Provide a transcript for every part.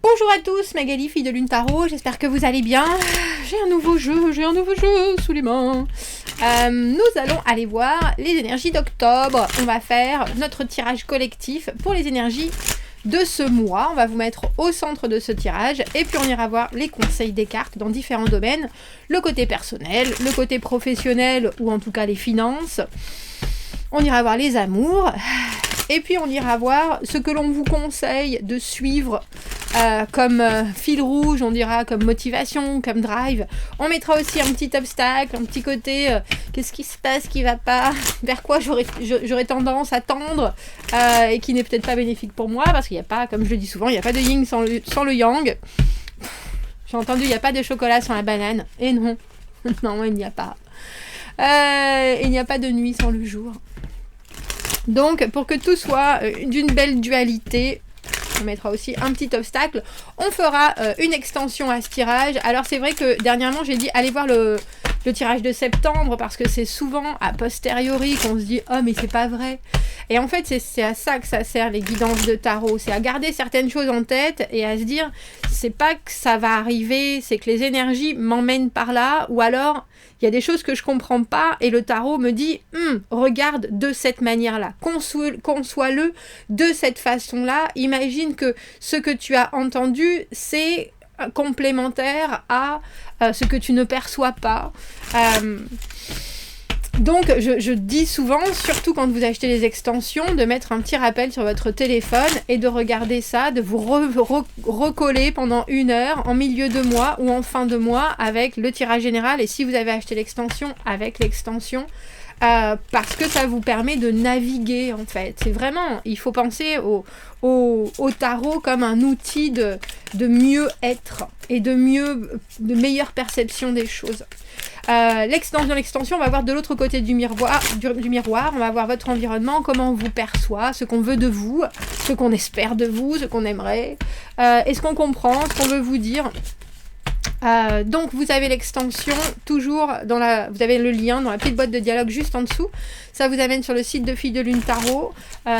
Bonjour à tous, Magali, fille de Lune Tarot, j'espère que vous allez bien. J'ai un nouveau jeu sous les mains. Nous allons aller voir les énergies d'octobre. On va faire notre tirage collectif pour les énergies de ce mois. On va vous mettre au centre de ce tirage et puis on ira voir les conseils des cartes dans différents domaines. Le côté personnel, le côté professionnel ou en tout cas les finances. On ira voir les amours. Et puis on ira voir ce que l'on vous conseille de suivre comme fil rouge, on dira comme motivation, comme drive. On mettra aussi un petit obstacle, un petit côté qu'est-ce qui se passe, qui va pas, vers quoi j'aurais tendance à tendre et qui n'est peut-être pas bénéfique pour moi parce qu'il n'y a pas, comme je le dis souvent, il n'y a pas de yin sans le yang. J'ai entendu, il n'y a pas de chocolat sans la banane. Et non, non, il n'y a pas. Il n'y a pas de nuit sans le jour. Donc, pour que tout soit d'une belle dualité, on mettra aussi un petit obstacle. On fera une extension à ce tirage. Alors, c'est vrai que dernièrement, j'ai dit, allez voir le tirage de septembre, parce que c'est souvent a posteriori qu'on se dit « Oh, mais c'est pas vrai !» Et en fait, c'est à ça que ça sert, les guidances de tarot. C'est à garder certaines choses en tête et à se dire « C'est pas que ça va arriver, c'est que les énergies m'emmènent par là. » Ou alors, il y a des choses que je comprends pas et le tarot me dit « Regarde de cette manière-là. Conçois-le de cette façon-là. Imagine que ce que tu as entendu, c'est complémentaire à ce que tu ne perçois pas. » Donc, je dis souvent, surtout quand vous achetez les extensions, de mettre un petit rappel sur votre téléphone et de regarder ça, de vous recoller pendant 1 heure en milieu de mois ou en fin de mois avec le tirage général. Et si vous avez acheté l'extension, avec l'extension, parce que ça vous permet de naviguer, en fait. C'est vraiment, il faut penser au tarot comme un outil de mieux-être et de meilleure perception des choses. L'extension, on va voir de l'autre côté du miroir, on va voir votre environnement, comment on vous perçoit, ce qu'on veut de vous, ce qu'on espère de vous, ce qu'on aimerait, est-ce qu'on comprend, ce qu'on veut vous dire. Donc vous avez l'extension toujours vous avez le lien dans la petite boîte de dialogue juste en dessous. Ça vous amène sur le site de Filles de Lune Tarot.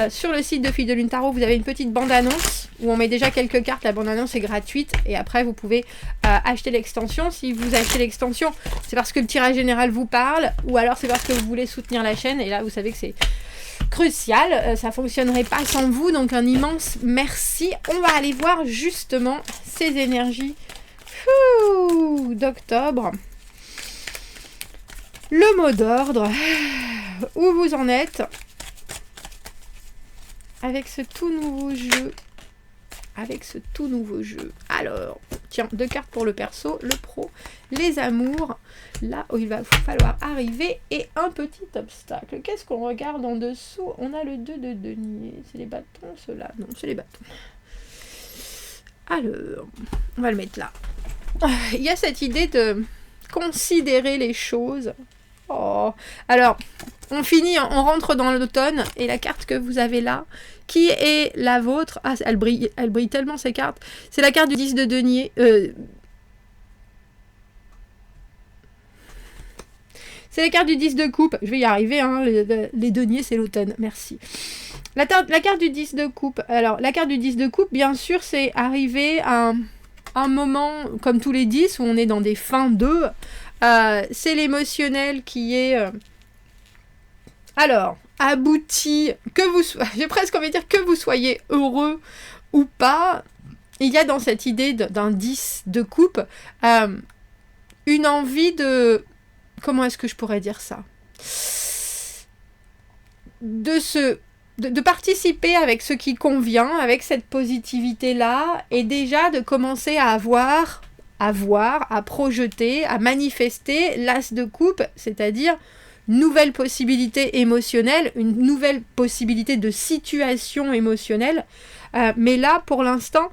Sur le site de Filles de Lune Tarot, vous avez une petite bande-annonce où on met déjà quelques cartes. La bande-annonce est gratuite et après vous pouvez acheter l'extension. Si vous achetez l'extension, c'est parce que le tirage général vous parle ou alors c'est parce que vous voulez soutenir la chaîne et là vous savez que c'est crucial, ça fonctionnerait pas sans vous, donc un immense merci. On va aller voir justement ces énergies d'octobre. Le mot d'ordre, où vous en êtes avec ce tout nouveau jeu. Alors, tiens, 2 cartes pour le perso, le pro, les amours, là où il va vous falloir arriver, et un petit obstacle. Qu'est-ce qu'on regarde en dessous? On a le 2 de denier. C'est les bâtons, ceux-là? Non, c'est les bâtons. Alors, on va le mettre là. Il y a cette idée de considérer les choses. Oh. Alors, on rentre dans l'automne, et la carte que vous avez là, qui est la vôtre? Ah, elle brille tellement ces cartes. C'est la carte du 10 de denier. C'est la carte du 10 de coupe. Je vais y arriver, hein. Les deniers, c'est l'automne. Merci. La carte du 10 de coupe. Alors, la carte du 10 de coupe, bien sûr, c'est arrivé à un moment, comme tous les 10, où on est dans des fins d'eux. C'est l'émotionnel qui est... alors, abouti, j'ai presque envie de dire que vous soyez heureux ou pas. Il y a dans cette idée d'un 10 de coupe une envie de... Comment est-ce que je pourrais dire ça? De participer avec ce qui convient, avec cette positivité-là, et déjà de commencer à projeter, à manifester l'as de coupe, c'est-à-dire nouvelle possibilité émotionnelle, une nouvelle possibilité de situation émotionnelle. Mais là, pour l'instant,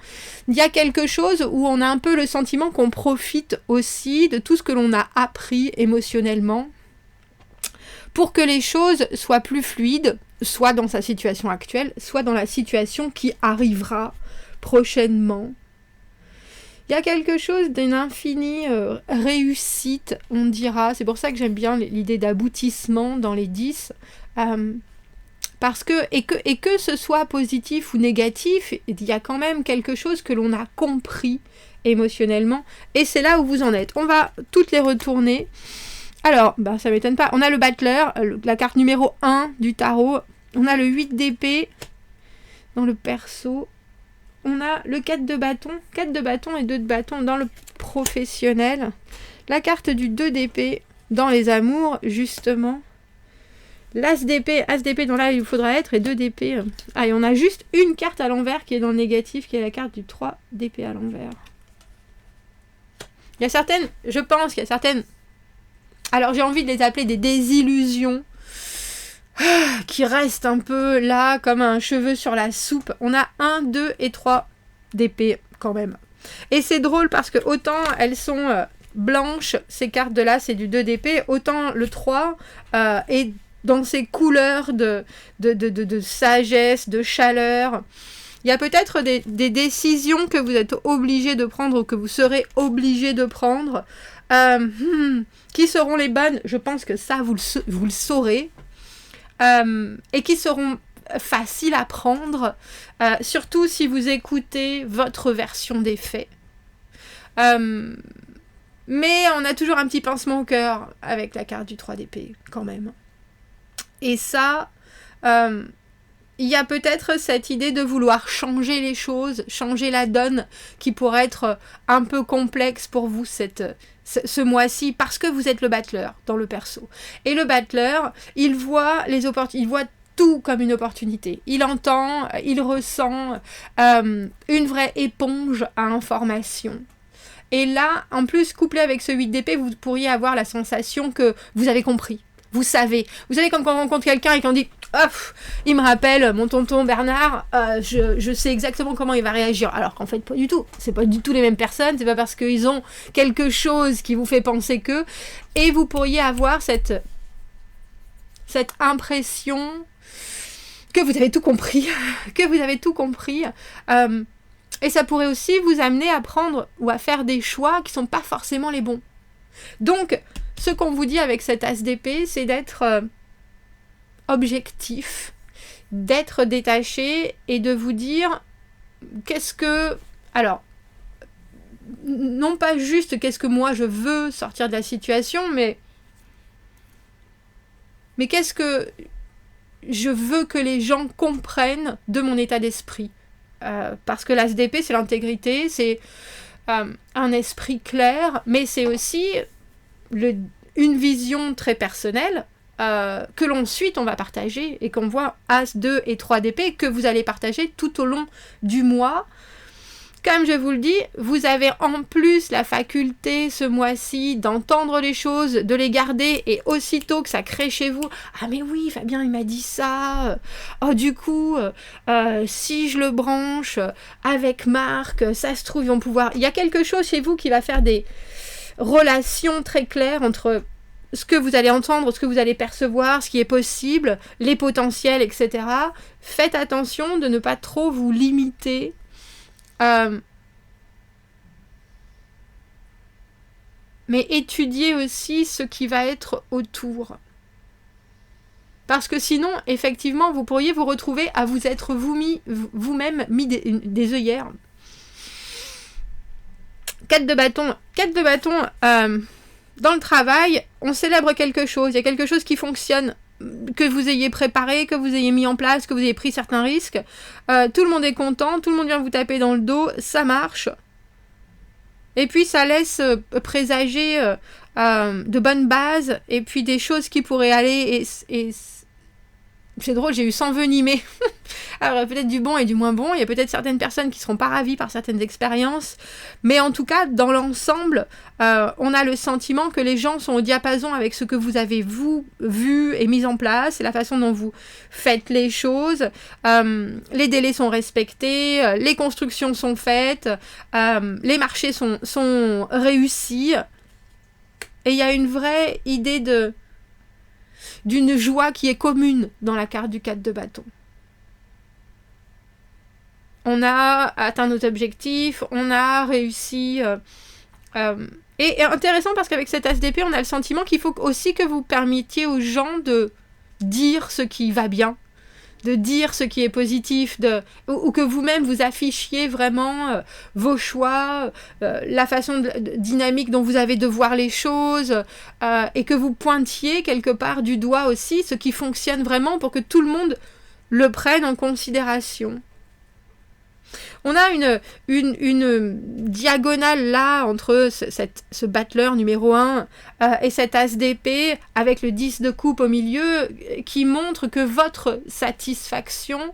il y a quelque chose où on a un peu le sentiment qu'on profite aussi de tout ce que l'on a appris émotionnellement pour que les choses soient plus fluides, soit dans sa situation actuelle, soit dans la situation qui arrivera prochainement. Il y a quelque chose d'une infinie réussite, on dira. C'est pour ça que j'aime bien l'idée d'aboutissement dans les 10. Et que ce soit positif ou négatif, il y a quand même quelque chose que l'on a compris émotionnellement. Et c'est là où vous en êtes. On va toutes les retourner. Alors, ça m'étonne pas. On a le battleur, la carte numéro 1 du tarot. On a le 8 d'épée dans le perso. On a le 4 de bâton. 4 de bâton et 2 de bâton dans le professionnel. La carte du 2 d'épée dans les amours, justement. L'as d'épée dans là il faudra être, et 2 d'épée. Et on a juste une carte à l'envers qui est dans le négatif, qui est la carte du 3 d'épée à l'envers. Il y a certaines, je pense qu'il y a certaines, alors j'ai envie de les appeler des désillusions, qui restent un peu là, comme un cheveu sur la soupe. On a 1, 2 et 3 d'épée quand même. Et c'est drôle parce que autant elles sont blanches, ces cartes de là, c'est du 2 d'épée, autant le 3 est dans ces couleurs de sagesse, de chaleur. Il y a peut-être des décisions que vous êtes obligé de prendre ou que vous serez obligé de prendre qui seront les bonnes. Je pense que ça, vous le saurez. Et qui seront faciles à prendre, surtout si vous écoutez votre version des faits. Mais on a toujours un petit pincement au cœur avec la carte du 3 d'épée, quand même. Et ça, il y a peut-être cette idée de vouloir changer les choses, changer la donne, qui pourrait être un peu complexe pour vous ce mois-ci, parce que vous êtes le battleur dans le perso. Et le battleur, il voit il voit tout comme une opportunité. Il entend, il ressent une vraie éponge à information. Et là, en plus, couplé avec ce 8 d'épée, vous pourriez avoir la sensation que vous avez compris. Vous savez comme quand on rencontre quelqu'un et qu'on dit « il me rappelle mon tonton Bernard, je sais exactement comment il va réagir. » Alors qu'en fait, pas du tout. C'est pas du tout les mêmes personnes, c'est pas parce qu'ils ont quelque chose qui vous fait penser que... Et vous pourriez avoir cette impression que vous avez tout compris. Et ça pourrait aussi vous amener à prendre ou à faire des choix qui sont pas forcément les bons. Donc, ce qu'on vous dit avec cet as d'épée, c'est d'être objectif, d'être détaché et de vous dire qu'est-ce que... Alors, non pas juste qu'est-ce que moi je veux sortir de la situation, mais qu'est-ce que je veux que les gens comprennent de mon état d'esprit. Parce que l'as d'épée, c'est l'intégrité, c'est un esprit clair, mais c'est aussi une vision très personnelle que l'ensuite on va partager et qu'on voit As, 2 et 3 d'épée que vous allez partager tout au long du mois. Comme je vous le dis, vous avez en plus la faculté ce mois-ci d'entendre les choses, de les garder et aussitôt que ça crée chez vous « Ah mais oui, Fabien il m'a dit ça, oh du coup, si je le branche avec Marc, ça se trouve ils vont pouvoir... » Il y a quelque chose chez vous qui va faire des relations très claires entre ce que vous allez entendre, ce que vous allez percevoir, ce qui est possible, les potentiels, etc. Faites attention de ne pas trop vous limiter. Mais étudiez aussi ce qui va être autour. Parce que sinon, effectivement, vous pourriez vous retrouver à vous être vous-même mis des œillères. 4 de bâton. 4 de bâton, dans le travail, on célèbre quelque chose. Il y a quelque chose qui fonctionne, que vous ayez préparé, que vous ayez mis en place, que vous ayez pris certains risques. Tout le monde est content, tout le monde vient vous taper dans le dos, ça marche. Et puis ça laisse présager de bonnes bases, et puis des choses qui pourraient aller, et c'est drôle, j'ai eu s'envenimer. Alors peut-être du bon et du moins bon, il y a peut-être certaines personnes qui ne seront pas ravies par certaines expériences, mais en tout cas, dans l'ensemble, on a le sentiment que les gens sont au diapason avec ce que vous avez vu et mis en place, et la façon dont vous faites les choses. Les délais sont respectés, les constructions sont faites, les marchés sont réussis, et il y a une vraie idée d'une joie qui est commune dans la carte du 4 de bâton. On a atteint nos objectifs, on a réussi. Et intéressant parce qu'avec cet as d'épée, on a le sentiment qu'il faut aussi que vous permettiez aux gens de dire ce qui va bien, de dire ce qui est positif, ou que vous-même vous affichiez vraiment vos choix, la façon dynamique dont vous avez de voir les choses, et que vous pointiez quelque part du doigt aussi ce qui fonctionne vraiment pour que tout le monde le prenne en considération. On a une diagonale là entre ce battleur numéro 1 et cet as d'épée avec le 10 de coupe au milieu qui montre que votre satisfaction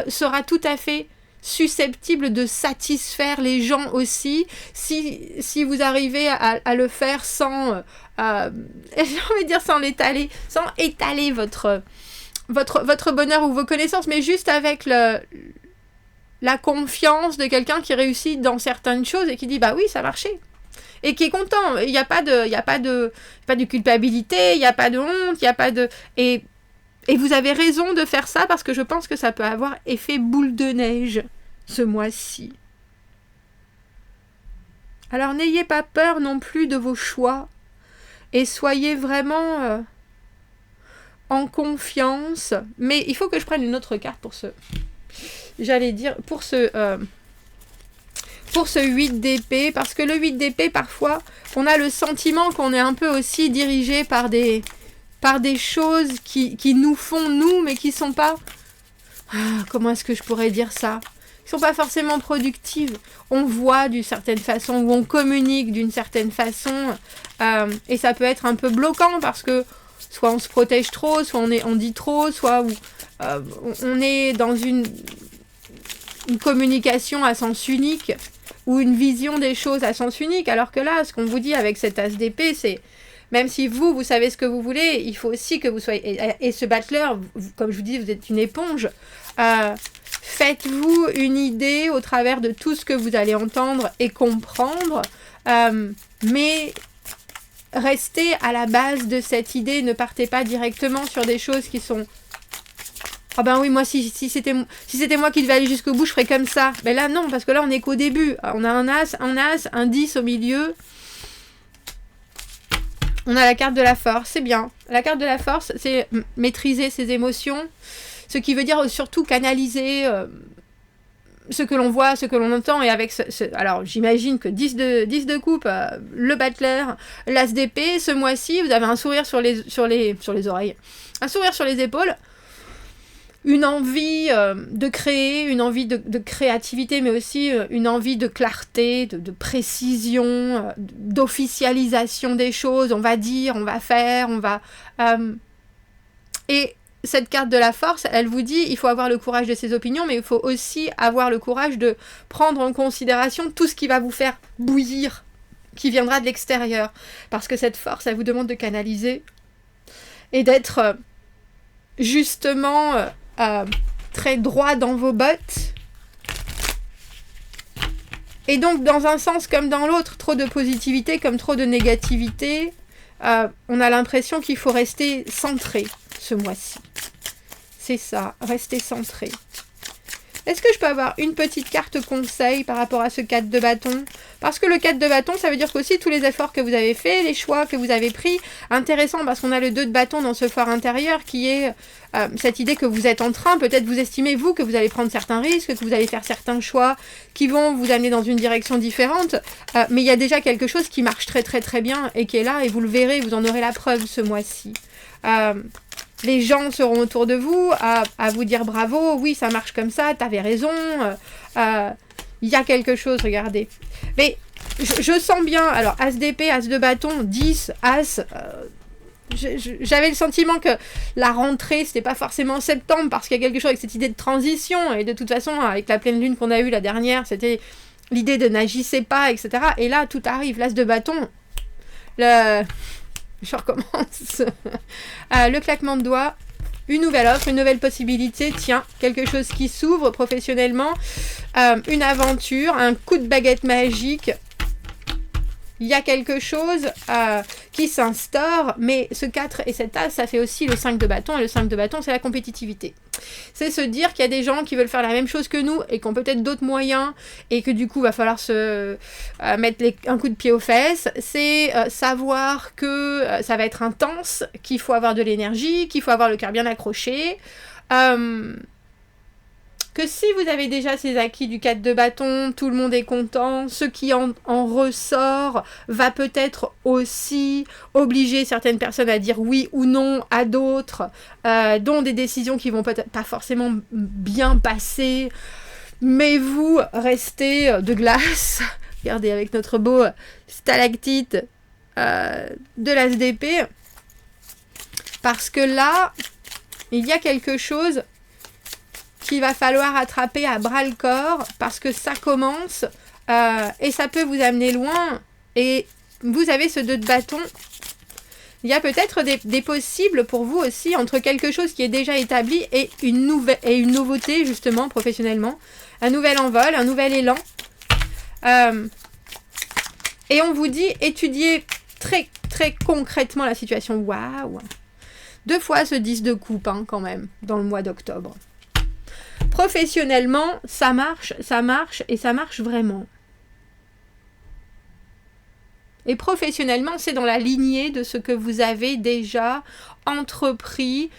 sera tout à fait susceptible de satisfaire les gens aussi si vous arrivez à le faire sans, j'ai envie de dire sans étaler votre bonheur ou vos connaissances, mais juste avec la confiance de quelqu'un qui réussit dans certaines choses et qui dit bah oui ça a marché et qui est content. Il n'y a pas de culpabilité, il n'y a pas de honte, il n'y a pas de et vous avez raison de faire ça parce que je pense que ça peut avoir effet boule de neige ce mois-ci. Alors n'ayez pas peur non plus de vos choix et soyez vraiment en confiance. Mais il faut que je prenne une autre carte pour ce pour ce 8 d'épée, parce que le 8 d'épée, parfois, on a le sentiment qu'on est un peu aussi dirigé par des choses qui nous font nous, mais qui sont pas... comment est-ce que je pourrais dire ça ? Qui sont pas forcément productives. On voit d'une certaine façon, ou on communique d'une certaine façon, et ça peut être un peu bloquant, parce que soit on se protège trop, soit on dit trop, soit on est dans une communication à sens unique ou une vision des choses à sens unique, alors que là, ce qu'on vous dit avec cet as d'épée, c'est même si vous savez ce que vous voulez, il faut aussi que vous soyez... Et ce battleur, comme je vous dis, vous êtes une éponge. Faites-vous une idée au travers de tout ce que vous allez entendre et comprendre, mais restez à la base de cette idée, ne partez pas directement sur des choses qui sont... Ah ben oui, moi, si c'était moi qui devais aller jusqu'au bout, je ferais comme ça. Mais là, non, parce que là, on n'est qu'au début. On a un as, un 10 au milieu. On a la carte de la force, c'est bien. La carte de la force, c'est maîtriser ses émotions. Ce qui veut dire surtout canaliser ce que l'on voit, ce que l'on entend. Et avec alors, j'imagine que 10 de coupe, le battleur, l'as d'épée, ce mois-ci, vous avez un sourire sur les oreilles. Un sourire sur les épaules. Une envie de créer, une envie de créativité, mais aussi une envie de clarté, de précision, d'officialisation des choses. On va dire, on va faire, on va... Et cette carte de la force, elle vous dit, il faut avoir le courage de ses opinions, mais il faut aussi avoir le courage de prendre en considération tout ce qui va vous faire bouillir, qui viendra de l'extérieur. Parce que cette force, elle vous demande de canaliser et d'être justement... très droit dans vos bottes. Et donc, dans un sens comme dans l'autre, trop de positivité comme trop de négativité, on a l'impression qu'il faut rester centré ce mois-ci. C'est ça, rester centré. Est-ce que je peux avoir une petite carte conseil par rapport à ce 4 de bâton ? Parce que le 4 de bâton, ça veut dire qu'aussi tous les efforts que vous avez faits, les choix que vous avez pris, intéressant parce qu'on a le 2 de bâton dans ce phare intérieur qui est cette idée que vous êtes en train, peut-être vous estimez vous que vous allez prendre certains risques, que vous allez faire certains choix qui vont vous amener dans une direction différente, mais il y a déjà quelque chose qui marche très très très bien et qui est là et vous le verrez, vous en aurez la preuve ce mois-ci. Les gens seront autour de vous à vous dire bravo, oui ça marche comme ça, t'avais raison, il y a quelque chose, regardez. Mais je sens bien, alors as d'épée, as de bâton, 10, as, j'avais le sentiment que la rentrée c'était pas forcément en septembre parce qu'il y a quelque chose avec cette idée de transition et de toute façon avec la pleine lune qu'on a eue la dernière, c'était l'idée de n'agissez pas, etc. Et là tout arrive, l'as de bâton, je recommence. Le claquement de doigts, une nouvelle offre, une nouvelle possibilité, tiens, quelque chose qui s'ouvre professionnellement, une aventure, un coup de baguette magique. Il y a quelque chose qui s'instaure, mais ce 4 et cet as, ça fait aussi le 5 de bâton, et le 5 de bâton, c'est la compétitivité. C'est se dire qu'il y a des gens qui veulent faire la même chose que nous, et qui ont peut-être d'autres moyens, et que du coup, il va falloir se mettre un coup de pied aux fesses. C'est savoir que ça va être intense, qu'il faut avoir de l'énergie, qu'il faut avoir le cœur bien accroché, Que si vous avez déjà ces acquis du 4 de bâton, tout le monde est content, ce qui en ressort va peut-être aussi obliger certaines personnes à dire oui ou non à d'autres, dont des décisions qui vont peut-être pas forcément bien passer, mais vous restez de glace. Regardez avec notre beau stalactite de l'ASDP, parce que là, il y a quelque chose qu'il va falloir attraper à bras-le-corps, parce que ça commence et ça peut vous amener loin. Et vous avez ce 2 de bâton. Il y a peut-être des possibles pour vous aussi entre quelque chose qui est déjà établi et une nouveauté, justement, professionnellement. Un nouvel envol, un nouvel élan. Et on vous dit, étudiez très, très concrètement la situation. Waouh! 2 fois ce 10 de coupe, hein, quand même, dans le mois d'octobre. Professionnellement, ça marche et ça marche vraiment. Et professionnellement, c'est dans la lignée de ce que vous avez déjà entrepris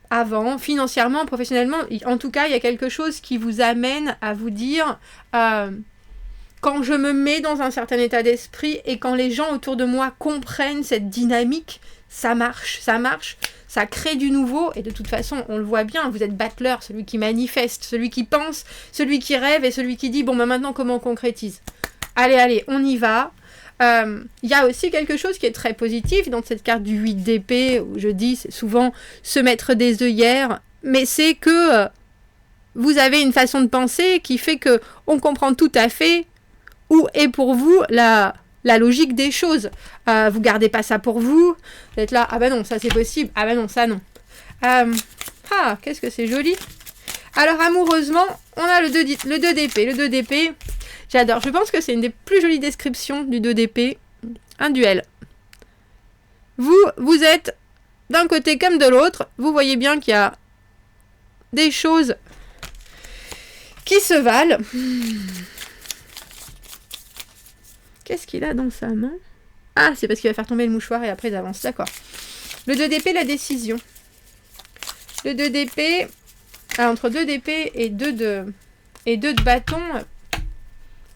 avant, financièrement, professionnellement. En tout cas, il y a quelque chose qui vous amène à vous dire quand je me mets dans un certain état d'esprit et quand les gens autour de moi comprennent cette dynamique, ça marche. Ça crée du nouveau, et de toute façon, on le voit bien, vous êtes battleur, celui qui manifeste, celui qui pense, celui qui rêve, et celui qui dit, bon, ben maintenant, comment on concrétise? Allez, on y va. Il y a aussi quelque chose qui est très positif dans cette carte du 8 d'épée, où je dis, c'est souvent se mettre des œillères, mais c'est que vous avez une façon de penser qui fait que on comprend tout à fait où est pour vous la logique des choses. Vous gardez pas ça pour vous. Vous êtes là, ah bah non, ça c'est possible. Ah bah non, ça non. Qu'est-ce que c'est joli. Alors amoureusement, on a le 2 d'épée. Le 2 d'épée, j'adore. Je pense que c'est une des plus jolies descriptions du 2 d'épée. Un duel. Vous êtes d'un côté comme de l'autre. Vous voyez bien qu'il y a des choses qui se valent. Qu'est-ce qu'il a dans sa main? Ah, c'est parce qu'il va faire tomber le mouchoir et après il avance. D'accord. Le 2 d'épée, la décision. Le 2 d'épée, entre 2 d'épée et 2 de bâton,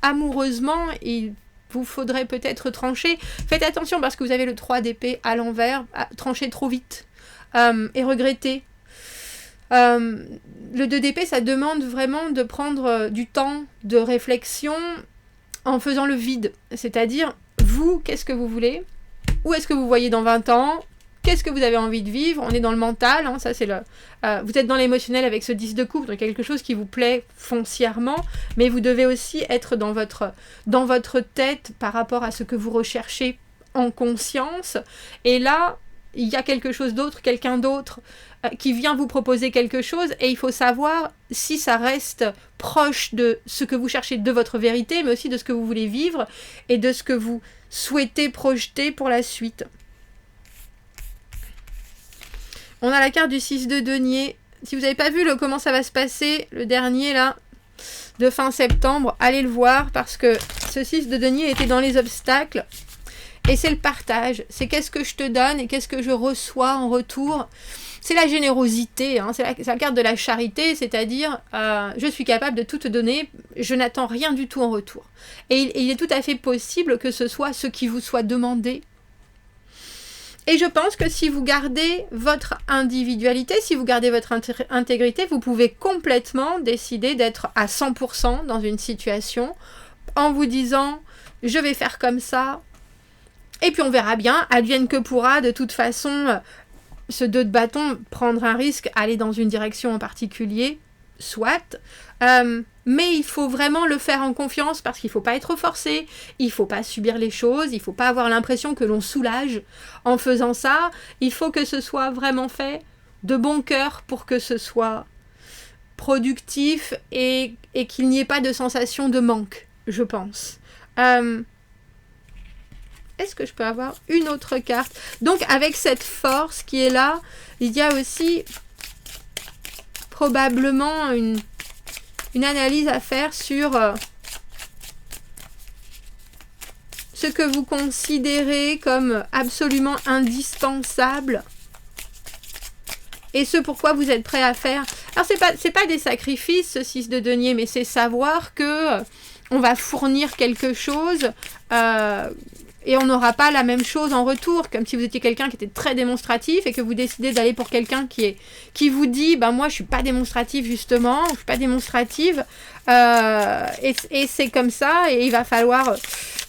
amoureusement, il vous faudrait peut-être trancher. Faites attention parce que vous avez le 3 d'épée à l'envers. Trancher trop vite et regretter. Le 2 d'épée, ça demande vraiment de prendre du temps de réflexion en faisant le vide, c'est-à-dire, vous, qu'est-ce que vous voulez? Où est-ce que vous voyez dans 20 ans? Qu'est-ce que vous avez envie de vivre? On est dans le mental, hein, ça c'est le... vous êtes dans l'émotionnel avec ce 10 de coupe, donc quelque chose qui vous plaît foncièrement, mais vous devez aussi être dans votre tête par rapport à ce que vous recherchez en conscience, et là, il y a quelque chose d'autre, quelqu'un d'autre qui vient vous proposer quelque chose, et il faut savoir si ça reste proche de ce que vous cherchez, de votre vérité, mais aussi de ce que vous voulez vivre et de ce que vous souhaitez projeter pour la suite. On a la carte du 6 de denier. Si vous n'avez pas vu comment ça va se passer, le dernier là, de fin septembre, allez le voir, parce que ce 6 de denier était dans les obstacles. Et c'est le partage, c'est qu'est-ce que je te donne et qu'est-ce que je reçois en retour. C'est la générosité, hein, c'est la carte de la charité, c'est-à-dire je suis capable de tout te donner, je n'attends rien du tout en retour. Et il est tout à fait possible que ce soit ce qui vous soit demandé. Et je pense que si vous gardez votre individualité, si vous gardez votre intégrité, vous pouvez complètement décider d'être à 100% dans une situation en vous disant « je vais faire comme ça ». Et puis on verra bien, advienne que pourra, de toute façon, ce 2 de bâton, prendre un risque, aller dans une direction en particulier, soit. Mais il faut vraiment le faire en confiance parce qu'il ne faut pas être forcé, il ne faut pas subir les choses, il ne faut pas avoir l'impression que l'on soulage en faisant ça. Il faut que ce soit vraiment fait de bon cœur pour que ce soit productif et qu'il n'y ait pas de sensation de manque, je pense. Est-ce que je peux avoir une autre carte? Donc, avec cette force qui est là, il y a aussi probablement une analyse à faire sur ce que vous considérez comme absolument indispensable et ce pourquoi vous êtes prêt à faire. Alors c'est pas des sacrifices, ce 6 de denier, mais c'est savoir que on va fournir quelque chose et on n'aura pas la même chose en retour, comme si vous étiez quelqu'un qui était très démonstratif et que vous décidez d'aller pour quelqu'un qui vous dit moi je suis pas démonstratif justement, je suis pas démonstrative et c'est comme ça et il va falloir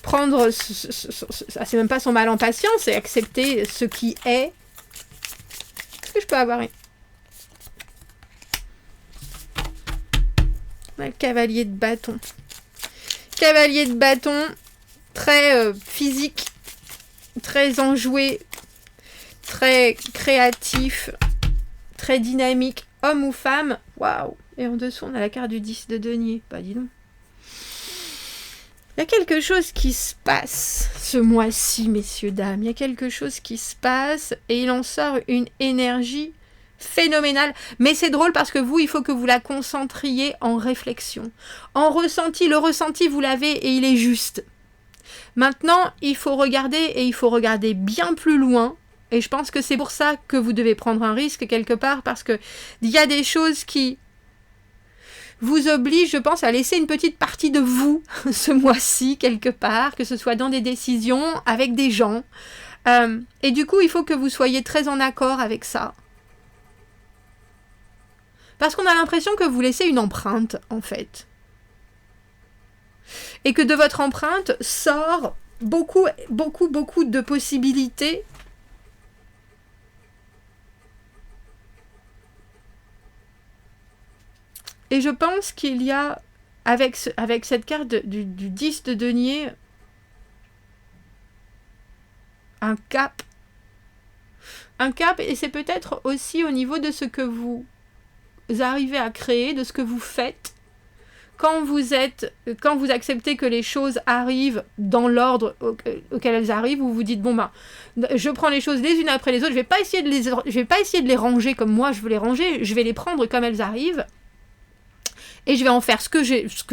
prendre c'est même pas son mal en patience et accepter ce qui est. Est-ce que je peux avoir un cavalier de bâton? Cavalier de bâton, très physique, très enjoué, très créatif, très dynamique, homme ou femme. Waouh! Et en dessous, on a la carte du 10 de denier. Bah, dis donc. Il y a quelque chose qui se passe ce mois-ci, messieurs, dames. Il y a quelque chose qui se passe et il en sort une énergie phénoménale. Mais c'est drôle parce que vous, il faut que vous la concentriez en réflexion. En ressenti, le ressenti, vous l'avez et il est juste. Maintenant, il faut regarder et il faut regarder bien plus loin. Et je pense que c'est pour ça que vous devez prendre un risque quelque part parce que il y a des choses qui vous obligent, je pense, à laisser une petite partie de vous ce mois-ci quelque part, que ce soit dans des décisions, avec des gens. Et du coup, il faut que vous soyez très en accord avec ça. Parce qu'on a l'impression que vous laissez une empreinte, en fait. Et que de votre empreinte sort beaucoup de possibilités. Et je pense qu'il y a, avec cette carte du 10 de denier, un cap. Un cap, et c'est peut-être aussi au niveau de ce que vous arrivez à créer, de ce que vous faites. Quand vous acceptez que les choses arrivent dans l'ordre auquel elles arrivent, vous vous dites je prends les choses les unes après les autres, je vais pas essayer de les ranger comme moi je veux les ranger, je vais les prendre comme elles arrivent et je vais en faire ce que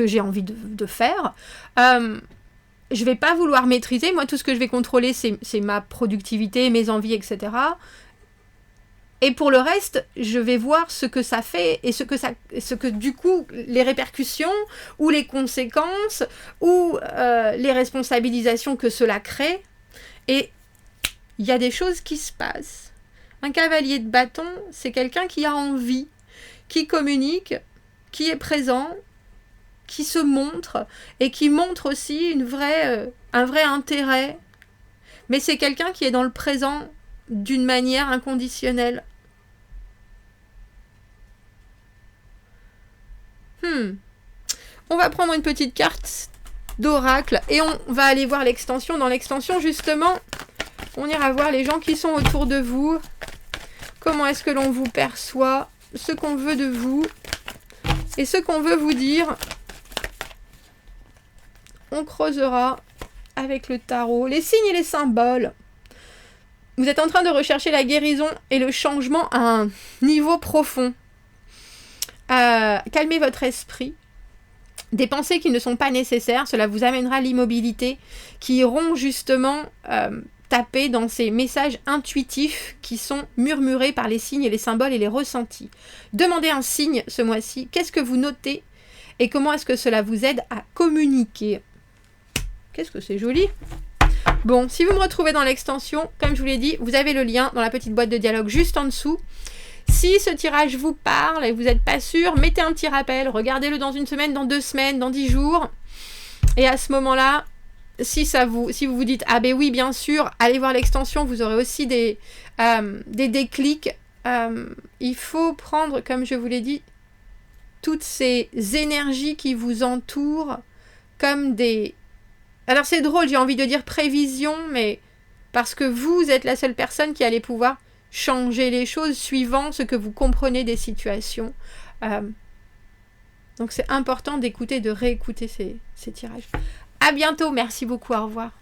j'ai envie de faire. Je vais pas vouloir maîtriser, moi tout ce que je vais contrôler c'est ma productivité, mes envies, etc. Et pour le reste, je vais voir ce que ça fait et ce que du coup, les répercussions ou les conséquences ou les responsabilisations que cela crée. Et il y a des choses qui se passent. Un cavalier de bâton, c'est quelqu'un qui a envie, qui communique, qui est présent, qui se montre et qui montre aussi un vrai intérêt. Mais c'est quelqu'un qui est dans le présent d'une manière inconditionnelle. On va prendre une petite carte d'oracle et on va aller voir l'extension. Dans l'extension, justement, on ira voir les gens qui sont autour de vous. Comment est-ce que l'on vous perçoit, ce qu'on veut de vous et ce qu'on veut vous dire. On creusera avec le tarot les signes et les symboles. Vous êtes en train de rechercher la guérison et le changement à un niveau profond. Calmez votre esprit. Des pensées qui ne sont pas nécessaires, cela vous amènera l'immobilité, qui iront justement taper dans ces messages intuitifs qui sont murmurés par les signes et les symboles et les ressentis. Demandez un signe ce mois-ci. Qu'est-ce que vous notez et comment est-ce que cela vous aide à communiquer? Qu'est-ce que c'est joli! Bon, si vous me retrouvez dans l'extension, comme je vous l'ai dit, vous avez le lien dans la petite boîte de dialogue juste en dessous. Si ce tirage vous parle et vous n'êtes pas sûr, mettez un petit rappel, regardez-le dans une semaine, dans 2 semaines, dans 10 jours. Et à ce moment-là, si vous vous dites « Ah ben oui, bien sûr, allez voir l'extension, vous aurez aussi des déclics. » Il faut prendre, comme je vous l'ai dit, toutes ces énergies qui vous entourent comme des... Alors c'est drôle, j'ai envie de dire prévision, mais parce que vous êtes la seule personne qui allait pouvoir changer les choses suivant ce que vous comprenez des situations. Donc c'est important d'écouter, de réécouter ces tirages. À bientôt, merci beaucoup, au revoir.